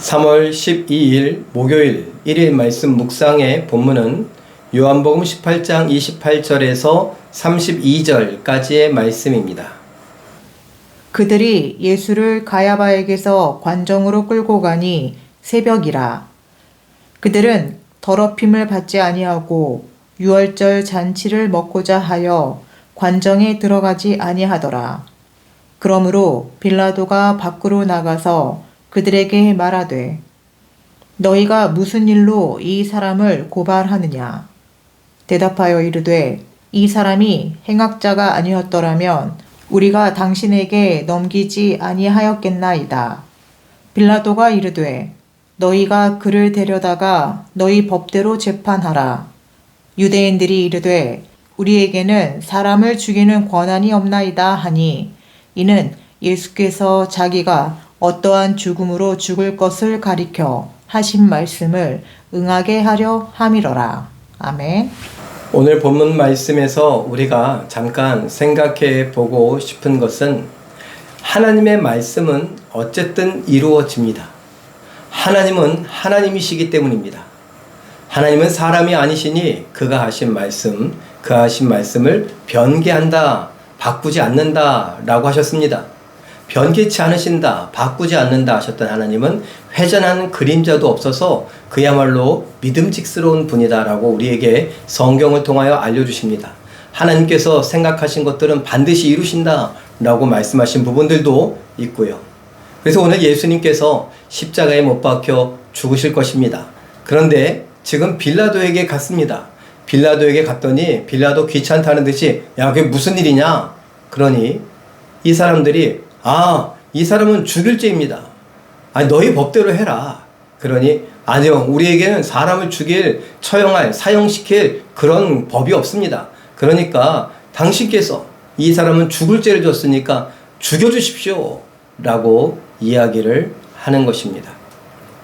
3월 12일 목요일 1일 말씀 묵상의 본문은 요한복음 18장 28절에서 32절까지의 말씀입니다. 그들이 예수를 가야바에게서 관정으로 끌고 가니 새벽이라. 그들은 더럽힘을 받지 아니하고 유월절 잔치를 먹고자 하여 관정에 들어가지 아니하더라. 그러므로 빌라도가 밖으로 나가서 그들에게 말하되 너희가 무슨 일로 이 사람을 고발하느냐. 대답하여 이르되 이 사람이 행악자가 아니었더라면 우리가 당신에게 넘기지 아니하였겠나이다. 빌라도가 이르되 너희가 그를 데려다가 너희 법대로 재판하라. 유대인들이 이르되 우리에게는 사람을 죽이는 권한이 없나이다 하니 이는 예수께서 자기가 어떠한 죽음으로 죽을 것을 가리켜 하신 말씀을 응하게 하려 함이로라. 아멘. 오늘 본문 말씀에서 우리가 잠깐 생각해 보고 싶은 것은 하나님의 말씀은 어쨌든 이루어집니다. 하나님은 하나님이시기 때문입니다. 하나님은 사람이 아니시니 그가 하신 말씀을 변개한다, 바꾸지 않는다 라고 하셨습니다. 변개치 않으신다, 바꾸지 않는다 하셨던 하나님은 회전한 그림자도 없어서 그야말로 믿음직스러운 분이다 라고 우리에게 성경을 통하여 알려주십니다. 하나님께서 생각하신 것들은 반드시 이루신다 라고 말씀하신 부분들도 있고요. 그래서 오늘 예수님께서 십자가에 못 박혀 죽으실 것입니다. 그런데 지금 빌라도에게 갔습니다. 빌라도에게 갔더니 빌라도 귀찮다는 듯이 야 그게 무슨 일이냐. 그러니 이 사람들이 이 사람은 죽일 죄입니다. 너희 법대로 해라. 그러니 아니요, 우리에게는 사람을 죽일, 처형할, 사형시킬 그런 법이 없습니다. 그러니까 당신께서 이 사람은 죽을 죄를 졌으니까 죽여주십시오 라고 이야기를 하는 것입니다.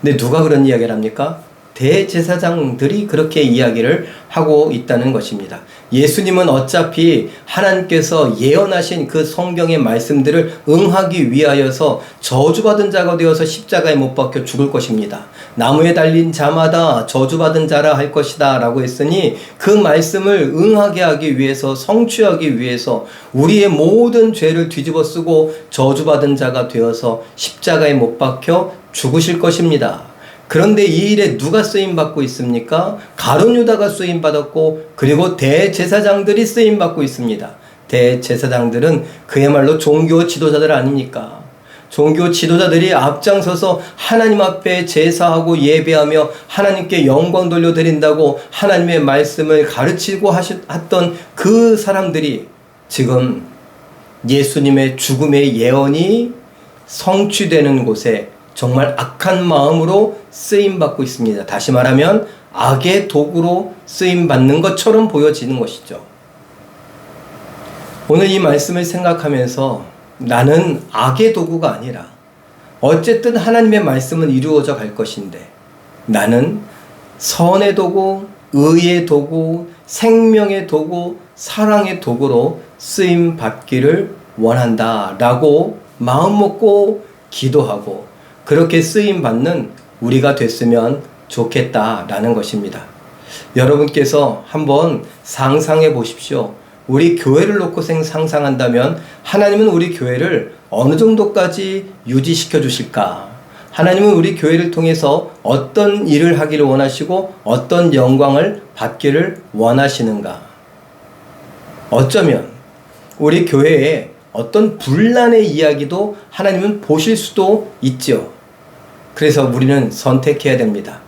근데 누가 그런 이야기를 합니까? 대제사장들이 그렇게 이야기를 하고 있다는 것입니다. 예수님은 어차피 하나님께서 예언하신 그 성경의 말씀들을 응하기 위하여서 저주받은 자가 되어서 십자가에 못 박혀 죽을 것입니다. 나무에 달린 자마다 저주받은 자라 할 것이다 라고 했으니 그 말씀을 응하게 하기 위해서, 성취하기 위해서 우리의 모든 죄를 뒤집어 쓰고 저주받은 자가 되어서 십자가에 못 박혀 죽으실 것입니다. 그런데 이 일에 누가 쓰임받고 있습니까? 가룟 유다가 쓰임받았고 그리고 대제사장들이 쓰임받고 있습니다. 대제사장들은 그야말로 종교 지도자들 아닙니까? 종교 지도자들이 앞장서서 하나님 앞에 제사하고 예배하며 하나님께 영광 돌려드린다고 하나님의 말씀을 가르치고 했던 그 사람들이 지금 예수님의 죽음의 예언이 성취되는 곳에 정말 악한 마음으로 쓰임받고 있습니다. 다시 말하면 악의 도구로 쓰임받는 것처럼 보여지는 것이죠. 오늘 이 말씀을 생각하면서 나는 악의 도구가 아니라 어쨌든 하나님의 말씀은 이루어져 갈 것인데 나는 선의 도구, 의의 도구, 생명의 도구, 사랑의 도구로 쓰임받기를 원한다 라고 마음 먹고 기도하고 그렇게 쓰임받는 우리가 됐으면 좋겠다라는 것입니다. 여러분께서 한번 상상해 보십시오. 우리 교회를 놓고 상상한다면 하나님은 우리 교회를 어느 정도까지 유지시켜 주실까? 하나님은 우리 교회를 통해서 어떤 일을 하기를 원하시고 어떤 영광을 받기를 원하시는가? 어쩌면 우리 교회에 어떤 분란의 이야기도 하나님은 보실 수도 있죠. 그래서 우리는 선택해야 됩니다.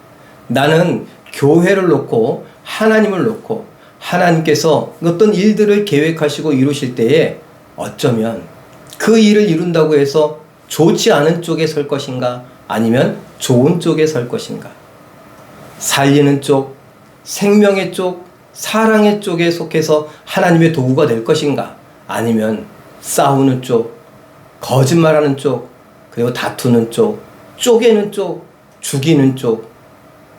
나는 교회를 놓고 하나님을 놓고 하나님께서 어떤 일들을 계획하시고 이루실 때에 어쩌면 그 일을 이룬다고 해서 좋지 않은 쪽에 설 것인가 아니면 좋은 쪽에 설 것인가. 살리는 쪽, 생명의 쪽, 사랑의 쪽에 속해서 하나님의 도구가 될 것인가 아니면 싸우는 쪽, 거짓말하는 쪽, 그리고 다투는 쪽, 쪼개는 쪽, 죽이는 쪽,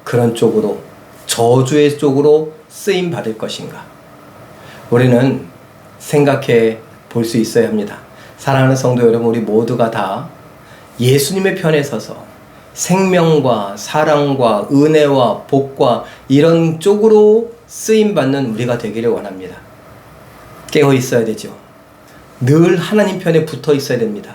그런 쪽으로 저주의 쪽으로 쓰임 받을 것인가. 우리는 생각해 볼 수 있어야 합니다. 사랑하는 성도 여러분, 우리 모두가 다 예수님의 편에 서서 생명과 사랑과 은혜와 복과 이런 쪽으로 쓰임받는 우리가 되기를 원합니다. 깨어 있어야 되죠. 늘 하나님 편에 붙어 있어야 됩니다.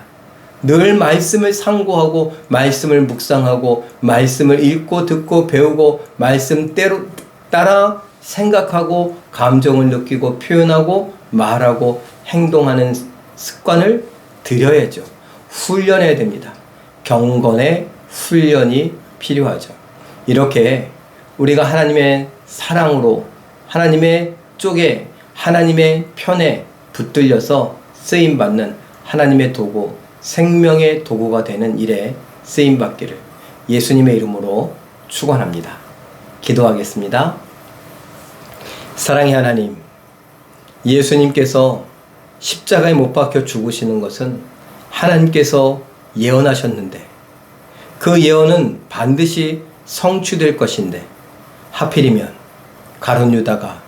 늘 말씀을 상고하고 말씀을 묵상하고 말씀을 읽고 듣고 배우고 말씀대로 따라 생각하고 감정을 느끼고 표현하고 말하고 행동하는 습관을 들여야죠. 훈련해야 됩니다. 경건의 훈련이 필요하죠. 이렇게 우리가 하나님의 사랑으로 하나님의 쪽에 하나님의 편에 붙들려서 쓰임받는 하나님의 도구, 생명의 도구가 되는 일에 쓰임받기를 예수님의 이름으로 축원합니다. 기도하겠습니다. 사랑의 하나님, 예수님께서 십자가에 못 박혀 죽으시는 것은 하나님께서 예언하셨는데 그 예언은 반드시 성취될 것인데 하필이면 가룟 유다가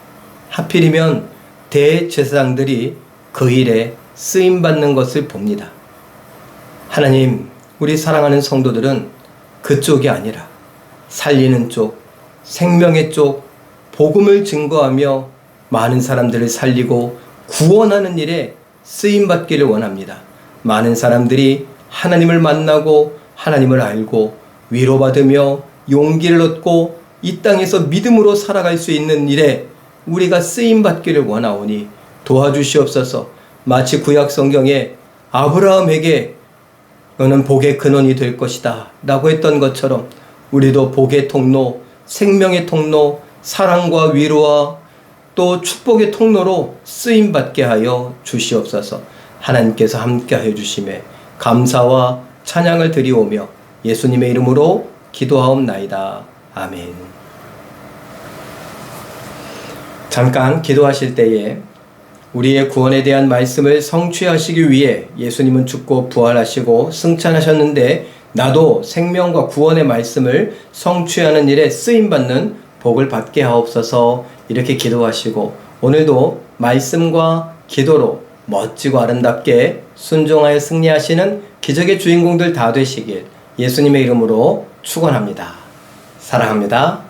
하필이면 대제사장들이 그 일에 쓰임받는 것을 봅니다. 하나님, 우리 사랑하는 성도들은 그쪽이 아니라 살리는 쪽, 생명의 쪽, 복음을 증거하며 많은 사람들을 살리고 구원하는 일에 쓰임받기를 원합니다. 많은 사람들이 하나님을 만나고 하나님을 알고 위로받으며 용기를 얻고 이 땅에서 믿음으로 살아갈 수 있는 일에 우리가 쓰임받기를 원하오니 도와주시옵소서. 마치 구약 성경에 아브라함에게 너는 복의 근원이 될 것이다 라고 했던 것처럼 우리도 복의 통로, 생명의 통로, 사랑과 위로와 또 축복의 통로로 쓰임받게 하여 주시옵소서. 하나님께서 함께하여 주심에 감사와 찬양을 드리오며 예수님의 이름으로 기도하옵나이다. 아멘. 잠깐 기도하실 때에 우리의 구원에 대한 말씀을 성취하시기 위해 예수님은 죽고 부활하시고 승천하셨는데 나도 생명과 구원의 말씀을 성취하는 일에 쓰임받는 복을 받게 하옵소서. 이렇게 기도하시고 오늘도 말씀과 기도로 멋지고 아름답게 순종하여 승리하시는 기적의 주인공들 다 되시길 예수님의 이름으로 축원합니다. 사랑합니다.